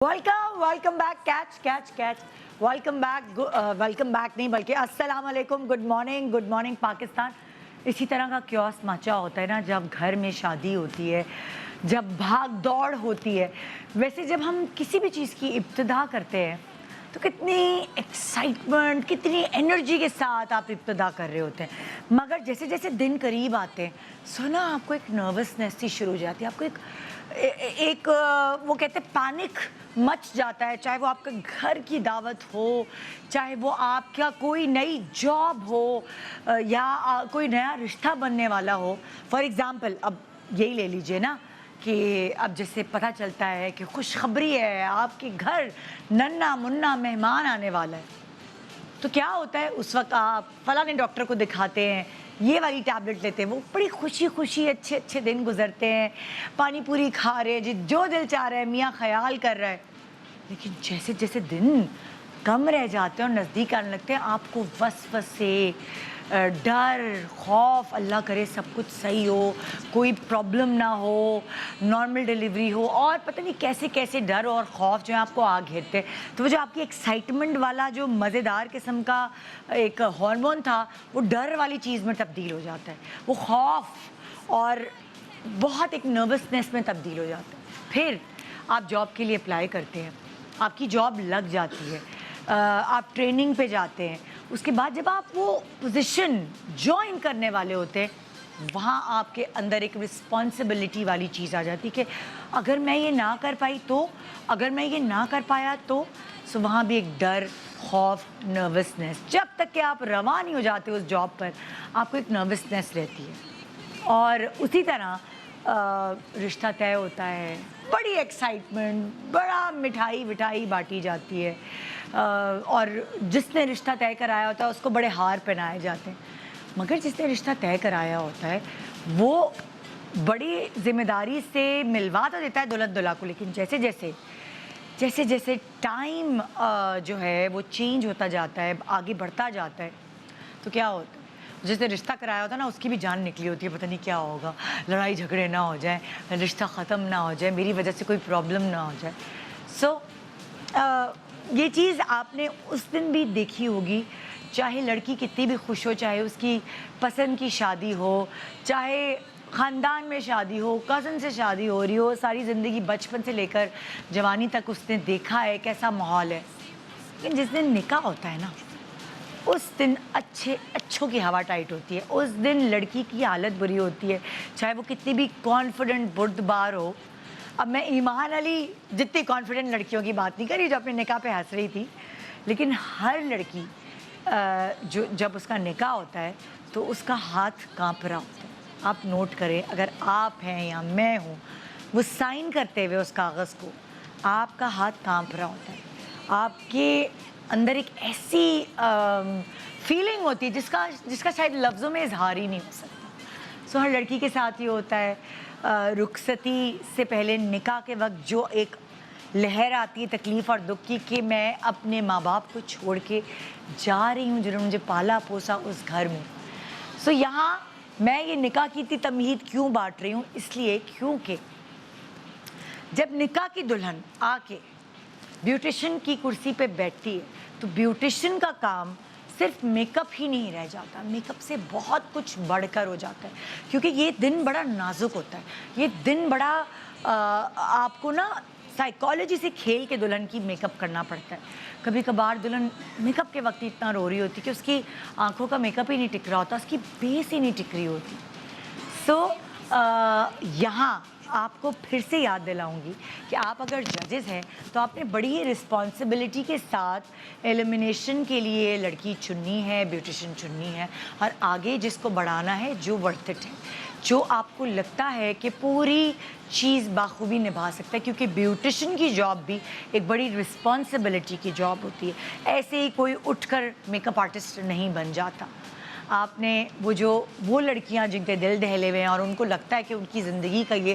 Welcome back catch welcome back नहीं बल्कि अस्सलाम वालेकुम, गुड मॉर्निंग पाकिस्तान। इसी तरह का क्योस मचा होता है ना जब घर में शादी होती है, जब भाग दौड़ होती है। वैसे जब हम किसी भी चीज़ की इब्तिदा करते हैं तो कितनी एक्साइटमेंट, कितनी एनर्जी के साथ आप इब्तिदा कर रहे होते हैं, मगर जैसे जैसे दिन करीब आते हैं सुना आपको एक नर्वसनेस सी शुरू हो जाती है, आपको एक वो कहते हैं पैनिक मच जाता है। चाहे वो आपके घर की दावत हो, चाहे वो आपका कोई नई जॉब हो या कोई नया रिश्ता बनने वाला हो। फॉर एग्ज़ाम्पल अब यही ले लीजिए ना कि अब जैसे पता चलता है कि खुशखबरी है, आपके घर नन्ना मुन्ना मेहमान आने वाला है, तो क्या होता है उस वक्त आप फलाने डॉक्टर को दिखाते हैं, ये वाली टैबलेट लेते हैं, वो बड़ी खुशी खुशी अच्छे अच्छे दिन गुजरते हैं, पानी पूरी खा रहे हैं, जो दिल चाह रहा है मियाँ ख्याल कर रहा है। लेकिन जैसे जैसे दिन कम रह जाते हैं और नज़दीक आने लगते हैं, आपको वसवसे, डर, खौफ, अल्लाह करे सब कुछ सही हो, कोई प्रॉब्लम ना हो, नॉर्मल डिलीवरी हो, और पता नहीं कैसे कैसे डर और खौफ जो है आपको आ घेरते हैं। तो वो जो आपकी एक्साइटमेंट वाला जो मज़ेदार किस्म का एक हार्मोन था, वो डर वाली चीज़ में तब्दील हो जाता है, वो खौफ और बहुत एक नर्वसनेस में तब्दील हो जाता है। फिर आप जॉब के लिए अप्लाई करते हैं, आपकी जॉब लग जाती है, आप ट्रेनिंग पे जाते हैं, उसके बाद जब आप वो पोजीशन ज्वाइन करने वाले होते हैं, वहाँ आपके अंदर एक रिस्पॉन्सिबिलिटी वाली चीज़ आ जाती है कि अगर मैं ये ना कर पाई तो, अगर मैं ये ना कर पाया तो। सो वहाँ भी एक डर, खौफ, नर्वसनेस, जब तक कि आप रवा नहीं हो जाते उस जॉब पर, आपको एक नर्वसनेस रहती है। और उसी तरह रिश्ता तय होता है, बड़ी एक्साइटमेंट, बड़ा मिठाई विठाई बांटी जाती है, और जिसने रिश्ता तय कराया होता है उसको बड़े हार पहनाए जाते हैं। मगर जिसने रिश्ता तय कराया होता है वो बड़ी जिम्मेदारी से मिलवा तो देता है दुल्हन दुल्हा को, लेकिन जैसे जैसे टाइम जो है वो चेंज होता जाता है, आगे बढ़ता जाता है, तो क्या होता है जिसने रिश्ता कराया होता है ना उसकी भी जान निकली होती है, पता नहीं क्या होगा, लड़ाई झगड़े ना हो जाए, रिश्ता ख़त्म ना हो जाए, मेरी वजह से कोई प्रॉब्लम ना हो जाए। सो ये चीज़ आपने उस दिन भी देखी होगी, चाहे लड़की कितनी भी खुश हो, चाहे उसकी पसंद की शादी हो, चाहे ख़ानदान में शादी हो, कज़न से शादी हो रही हो, सारी ज़िंदगी बचपन से लेकर जवानी तक उसने देखा है कैसा माहौल है। लेकिन जिस दिन निकाह होता है ना, उस दिन अच्छों की हवा टाइट होती है, उस दिन लड़की की हालत बुरी होती है, चाहे वो कितनी भी कॉन्फिडेंट बुर्दबार हो। अब मैं ईमान अली जितनी कॉन्फिडेंट लड़कियों की बात नहीं कर रही जो अपने निकाह पे हंस रही थी, लेकिन हर लड़की जो जब उसका निकाह होता है तो उसका हाथ काँप रहा होता है। आप नोट करें, अगर आप हैं या मैं हूँ, वो साइन करते हुए उस कागज़ को आपका हाथ काँप रहा होता है, आपके अंदर एक ऐसी फीलिंग होती है जिसका शायद लफ्ज़ों में इजहार ही नहीं हो सकता। सो हर लड़की के साथ ये होता है, रुखसती से पहले निकाह के वक्त जो एक लहर आती है तकलीफ़ और दुख की कि मैं अपने माँ बाप को छोड़ के जा रही हूँ जिन्होंने मुझे पाला पोसा उस घर में। सो यहाँ मैं ये निकाह की इतनी तमहीद क्यों बांट रही हूँ, इसलिए क्योंकि जब निकाह की दुल्हन आके ब्यूटिशन की कुर्सी पे बैठती है तो ब्यूटिशन का काम सिर्फ मेकअप ही नहीं रह जाता, मेकअप से बहुत कुछ बढ़कर हो जाता है, क्योंकि ये दिन बड़ा नाजुक होता है, ये दिन बड़ा आपको ना साइकोलॉजी से खेल के दुल्हन की मेकअप करना पड़ता है। कभी कभार दुल्हन मेकअप के वक्त इतना रो रही होती कि उसकी आंखों का मेकअप ही नहीं टिक रहा होता, उसकी बेस ही नहीं टिक रही होती। सो यहाँ आपको फिर से याद दिलाऊंगी कि आप अगर जजेस हैं तो आपने बड़ी ही रिस्पॉन्सिबिलिटी के साथ एलिमिनेशन के लिए लड़की चुननी है, ब्यूटिशियन चुननी है, और आगे जिसको बढ़ाना है, जो वर्थ इट है, जो आपको लगता है कि पूरी चीज़ बाखूबी निभा सकता है, क्योंकि ब्यूटिशियन की जॉब भी एक बड़ी रिस्पॉन्सिबिलिटी की जॉब होती है। ऐसे ही कोई उठकर मेकअप आर्टिस्ट नहीं बन जाता। आपने वो लड़कियां जिनके दिल दहले हुए हैं और उनको लगता है कि उनकी ज़िंदगी का ये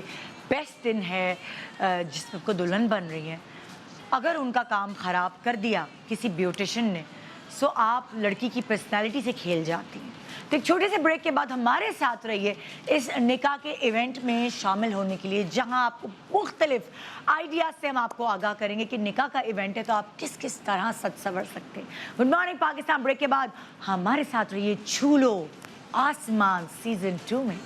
बेस्ट दिन है जिसमें को दुल्हन बन रही हैं, अगर उनका काम ख़राब कर दिया किसी ब्यूटिशियन ने, सो आप लड़की की पर्सनालिटी से खेल जाती हैं। तो एक छोटे से ब्रेक के बाद हमारे साथ रहिए इस निकाह के इवेंट में शामिल होने के लिए, जहां आपको मुख्तलिफ आइडियाज से हम आपको आगाह करेंगे कि निकाह का इवेंट है तो आप किस किस तरह सज संवर सकते हैं। गुड मॉर्निंग पाकिस्तान ब्रेक के बाद हमारे साथ रहिए छू लो आसमान सीजन 2 में।